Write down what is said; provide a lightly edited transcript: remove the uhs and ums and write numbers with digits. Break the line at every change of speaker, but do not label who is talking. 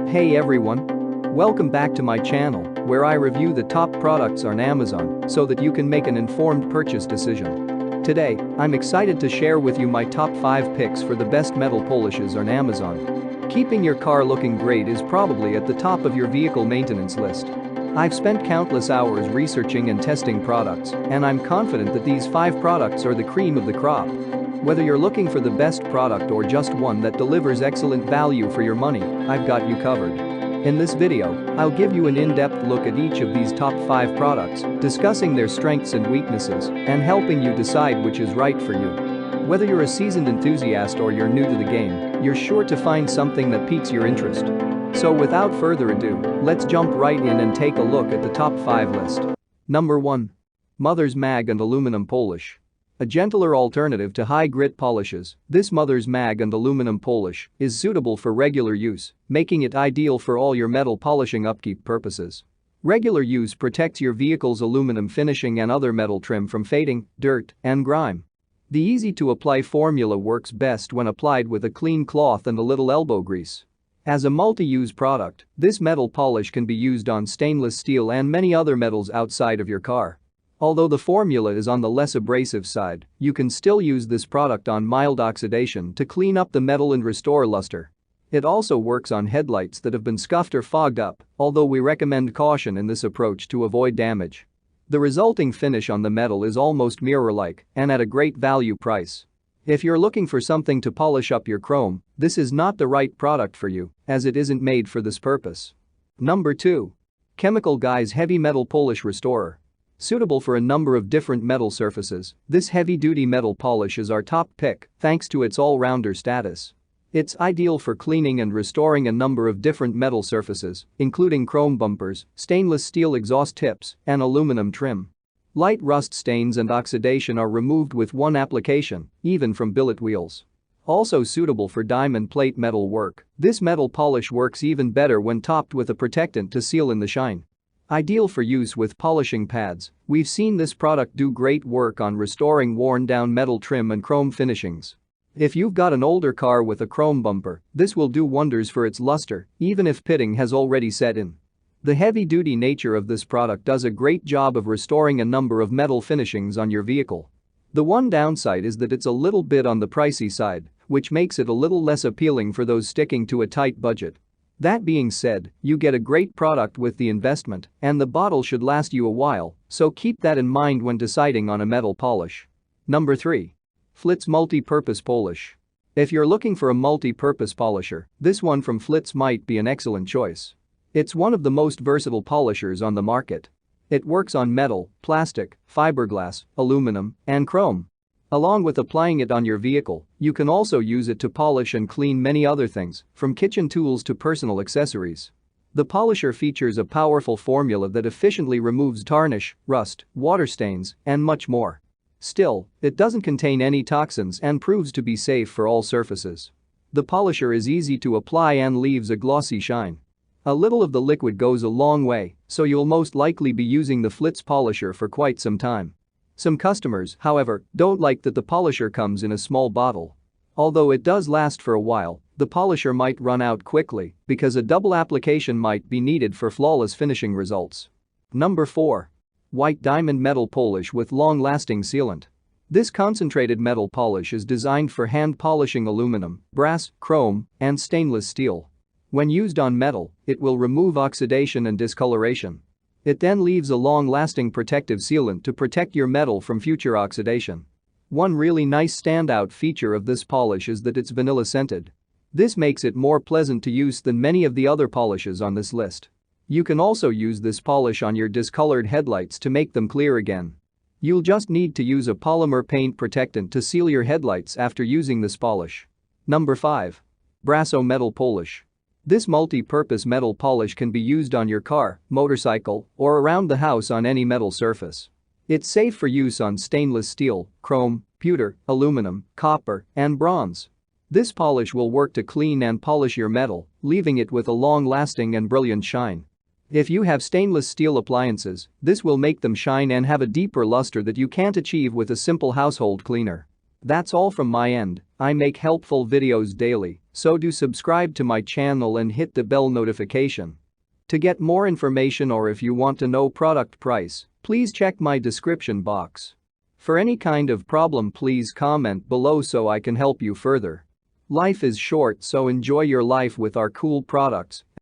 Hey everyone! Welcome back to my channel, where I review the top products on Amazon so that you can make an informed purchase decision. Today, I'm excited to share with you my top 5 picks for the best metal polishes on Amazon. Keeping your car looking great is probably at the top of your vehicle maintenance list. I've spent countless hours researching and testing products, and I'm confident that these 5 products are the cream of the crop. Whether you're looking for the best product or just one that delivers excellent value for your money, I've got you covered. In this video, I'll give you an in-depth look at each of these top 5 products, discussing their strengths and weaknesses, and helping you decide which is right for you. Whether you're a seasoned enthusiast or you're new to the game, you're sure to find something that piques your interest. So without further ado, let's jump right in and take a look at the top 5 list. Number 1. Mother's Mag and Aluminum Polish. A gentler alternative to high-grit polishes, this Mother's Mag and Aluminum Polish is suitable for regular use, making it ideal for all your metal polishing upkeep purposes. Regular use protects your vehicle's aluminum finishing and other metal trim from fading, dirt, and grime. The easy-to-apply formula works best when applied with a clean cloth and a little elbow grease. As a multi-use product, this metal polish can be used on stainless steel and many other metals outside of your car. Although the formula is on the less abrasive side, you can still use this product on mild oxidation to clean up the metal and restore luster. It also works on headlights that have been scuffed or fogged up, although we recommend caution in this approach to avoid damage. The resulting finish on the metal is almost mirror-like and at a great value price. If you're looking for something to polish up your chrome, this is not the right product for you, as it isn't made for this purpose. Number 2. Chemical Guy's Heavy Metal Polish Restorer. Suitable for a number of different metal surfaces, this heavy-duty metal polish is our top pick thanks to its all-rounder status. It's ideal for cleaning and restoring a number of different metal surfaces, including chrome bumpers, stainless steel exhaust tips, and aluminum trim. Light rust stains and oxidation are removed with one application, even from billet wheels. Also suitable for diamond plate metal work, this metal polish works even better when topped with a protectant to seal in the shine. Ideal for use with polishing pads, we've seen this product do great work on restoring worn-down metal trim and chrome finishings. If you've got an older car with a chrome bumper, this will do wonders for its luster, even if pitting has already set in. The heavy-duty nature of this product does a great job of restoring a number of metal finishings on your vehicle. The one downside is that it's a little bit on the pricey side, which makes it a little less appealing for those sticking to a tight budget. That being said, you get a great product with the investment, and the bottle should last you a while, so keep that in mind when deciding on a metal polish. Number 3. Flitz Multi-Purpose Polish. If you're looking for a multi-purpose polisher, this one from Flitz might be an excellent choice. It's one of the most versatile polishers on the market. It works on metal, plastic, fiberglass, aluminum, and chrome. Along with applying it on your vehicle, you can also use it to polish and clean many other things, from kitchen tools to personal accessories. The polisher features a powerful formula that efficiently removes tarnish, rust, water stains, and much more. Still, it doesn't contain any toxins and proves to be safe for all surfaces. The polisher is easy to apply and leaves a glossy shine. A little of the liquid goes a long way, so you'll most likely be using the Flitz polisher for quite some time. Some customers, however, don't like that the polisher comes in a small bottle. Although it does last for a while, the polisher might run out quickly because a double application might be needed for flawless finishing results. Number 4. White Diamond Metal Polish with Long-Lasting Sealant. This concentrated metal polish is designed for hand polishing aluminum, brass, chrome, and stainless steel. When used on metal, it will remove oxidation and discoloration. It then leaves a long-lasting protective sealant to protect your metal from future oxidation. One really nice standout feature of this polish is that it's vanilla-scented. This makes it more pleasant to use than many of the other polishes on this list. You can also use this polish on your discolored headlights to make them clear again. You'll just need to use a polymer paint protectant to seal your headlights after using this polish. Number 5. Brasso Metal Polish. This multi-purpose metal polish can be used on your car, motorcycle, or around the house on any metal surface. It's safe for use on stainless steel, chrome, pewter, aluminum, copper, and bronze. This polish will work to clean and polish your metal, leaving it with a long-lasting and brilliant shine. If you have stainless steel appliances, this will make them shine and have a deeper luster that you can't achieve with a simple household cleaner. That's all from my end. I make helpful videos daily, So do subscribe to my channel and hit the bell notification. To get more information or if you want to know product price, please check my description box. For any kind of problem, please comment below so I can help you further. Life is short, so enjoy your life with our cool products.